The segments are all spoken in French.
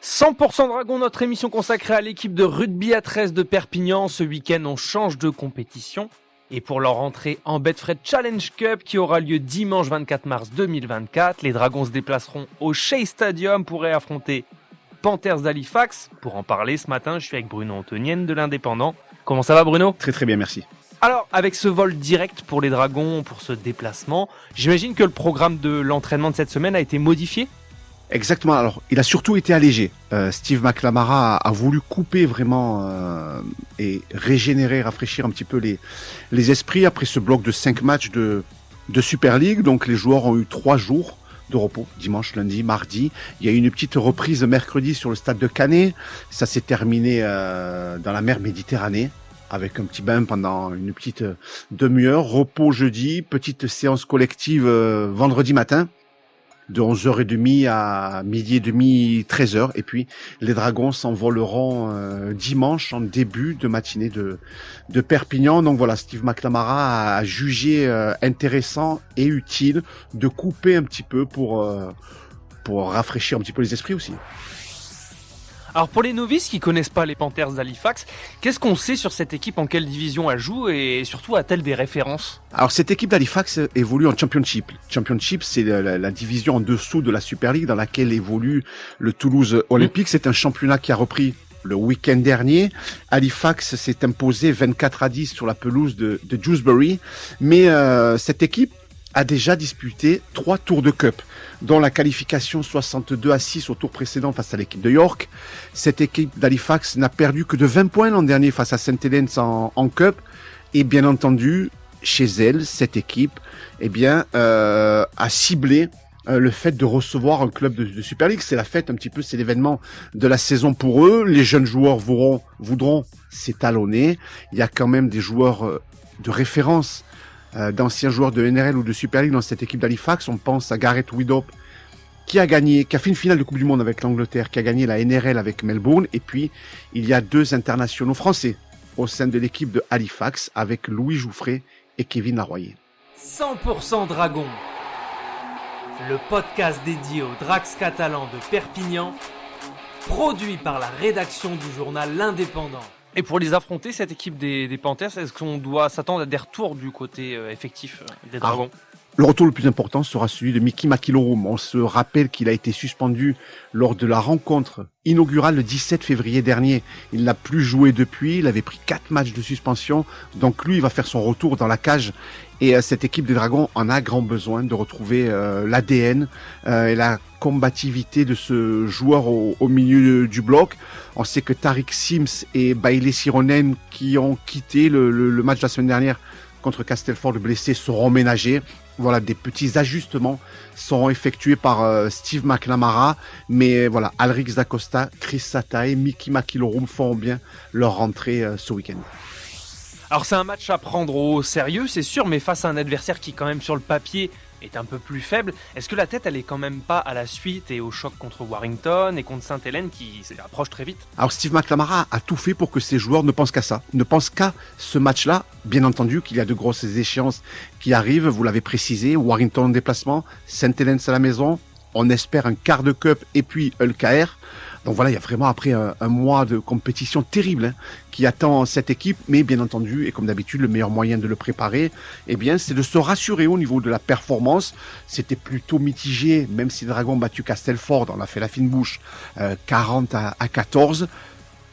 100% Dragon, notre émission consacrée à l'équipe de rugby à 13 de Perpignan. Ce week-end, on change de compétition. Et pour leur entrée en Betfred Challenge Cup qui aura lieu dimanche 24 mars 2024, les Dragons se déplaceront au Shea Stadium pour affronter Panthers d'Halifax. Pour en parler ce matin, je suis avec Bruno Antonienne de l'Indépendant. Comment ça va, Bruno ? Très très bien, merci. Alors, avec ce vol direct pour les Dragons, pour ce déplacement, j'imagine que le programme de l'entraînement de cette semaine a été modifié ? Exactement, alors il a surtout été allégé. Steve McNamara a voulu couper vraiment et régénérer, rafraîchir un petit peu les esprits après ce bloc de 5 matchs de Super League. Donc les joueurs ont eu 3 jours de repos, dimanche, lundi, mardi. Il y a eu une petite reprise mercredi sur le stade de Canet. Ça s'est terminé dans la mer Méditerranée avec un petit bain pendant une petite demi-heure. Repos jeudi, petite séance collective vendredi matin, de 11h30 à midi et demi, 13h. Et puis, les Dragons s'envoleront dimanche en début de matinée de Perpignan. Donc voilà, Steve McNamara a jugé intéressant et utile de couper un petit peu pour rafraîchir un petit peu les esprits aussi. Alors pour les novices qui connaissent pas les Panthers d'Halifax, qu'est-ce qu'on sait sur cette équipe, en quelle division elle joue et surtout a-t-elle des références ? Alors cette équipe d'Halifax évolue en Championship. Championship, c'est la division en dessous de la Super League dans laquelle évolue le Toulouse Olympique. C'est un championnat qui a repris le week-end dernier. Halifax s'est imposé 24-10 sur la pelouse de Dewsbury. Mais cette équipe a déjà disputé 3 tours de Cup, dont la qualification 62-6 au tour précédent face à l'équipe de York. Cette équipe d'Halifax n'a perdu que de 20 points l'an dernier face à St. Helens en Cup. Et bien entendu, chez elle, cette équipe a ciblé le fait de recevoir un club de Super League. C'est la fête un petit peu, c'est l'événement de la saison pour eux. Les jeunes joueurs voudront s'étalonner. Il y a quand même des joueurs de référence, d'anciens joueurs de NRL ou de Super League dans cette équipe d'Halifax. On pense à Gareth Widdop qui a fait une finale de Coupe du Monde avec l'Angleterre, qui a gagné la NRL avec Melbourne. Et puis, il y a 2 internationaux français au sein de l'équipe de Halifax avec Louis Jouffret et Kevin Laroyer. 100% Dragon, le podcast dédié aux Drax catalans de Perpignan, produit par la rédaction du journal L'Indépendant. Et pour les affronter, cette équipe des Panthers, est-ce qu'on doit s'attendre à des retours du côté effectif des Dragons ? Le retour le plus important sera celui de Mickey McIlroy. On se rappelle qu'il a été suspendu lors de la rencontre inaugurale le 17 février dernier. Il n'a plus joué depuis, il avait pris 4 matchs de suspension. Donc lui, il va faire son retour dans la cage. Et cette équipe des Dragons en a grand besoin de retrouver l'ADN et la combativité de ce joueur au milieu du bloc. On sait que Tariq Sims et Bailey Sironen, qui ont quitté le match de la semaine dernière contre Castleford blessé, seront ménagés. Voilà, des petits ajustements seront effectués par Steve McNamara. Mais voilà, Alrix Dacosta, Chris Satae, Mickey McIlroy font bien leur rentrée ce week-end. Alors c'est un match à prendre au sérieux, c'est sûr, mais face à un adversaire qui quand même sur le papier est un peu plus faible, est-ce que la tête elle est quand même pas à la suite et au choc contre Warrington et contre Sainte-Hélène qui approche très vite ? Alors Steve McNamara a tout fait pour que ses joueurs ne pensent qu'à ça, ne pensent qu'à ce match-là. Bien entendu qu'il y a de grosses échéances qui arrivent, vous l'avez précisé, Warrington en déplacement, Sainte-Hélène à la maison, on espère un quart de Cup et puis LKR. Donc voilà, il y a vraiment après un mois de compétition terrible qui attend cette équipe. Mais bien entendu, et comme d'habitude, le meilleur moyen de le préparer, c'est de se rassurer au niveau de la performance. C'était plutôt mitigé, même si les Dragons ont battu Castleford, on a fait la fine bouche, 40 à 14.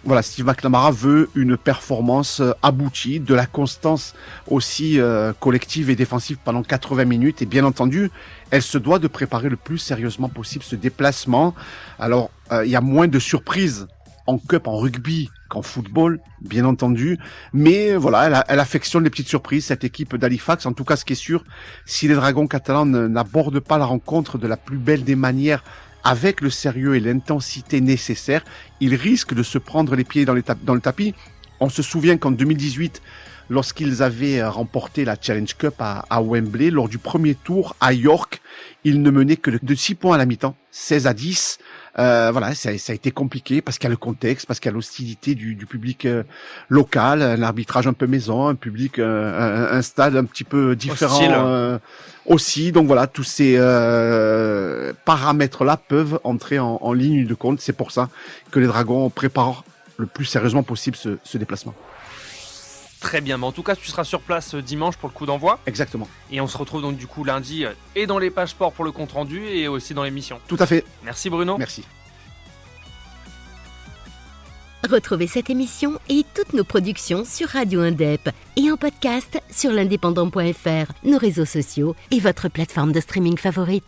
Voilà, Steve McNamara veut une performance aboutie, de la constance aussi collective et défensive pendant 80 minutes. Et bien entendu, elle se doit de préparer le plus sérieusement possible ce déplacement. Alors, il y a moins de surprises en cup, en rugby qu'en football, bien entendu. Mais voilà, elle affectionne les petites surprises, cette équipe d'Halifax. En tout cas, ce qui est sûr, si les Dragons catalans n'abordent pas la rencontre de la plus belle des manières, avec le sérieux et l'intensité nécessaires, ils risquent de se prendre les pieds dans le tapis. On se souvient qu'en 2018, lorsqu'ils avaient remporté la Challenge Cup à Wembley. Lors du premier tour à York, ils ne menaient que de 6 points à la mi-temps, 16-10. Voilà, ça a été compliqué parce qu'il y a le contexte, parce qu'il y a l'hostilité du public local, un arbitrage un peu maison, un public, un stade un petit peu différent aussi. Donc voilà, tous ces paramètres-là peuvent entrer en ligne de compte. C'est pour ça que les Dragons préparent le plus sérieusement possible ce déplacement. Très bien, mais en tout cas, tu seras sur place dimanche pour le coup d'envoi. Exactement. Et on se retrouve donc du coup lundi et dans les pages sport pour le compte-rendu et aussi dans l'émission. Tout à fait. Merci Bruno. Merci. Retrouvez cette émission et toutes nos productions sur Radio Indep et en podcast sur l'indépendant.fr, nos réseaux sociaux et votre plateforme de streaming favorite.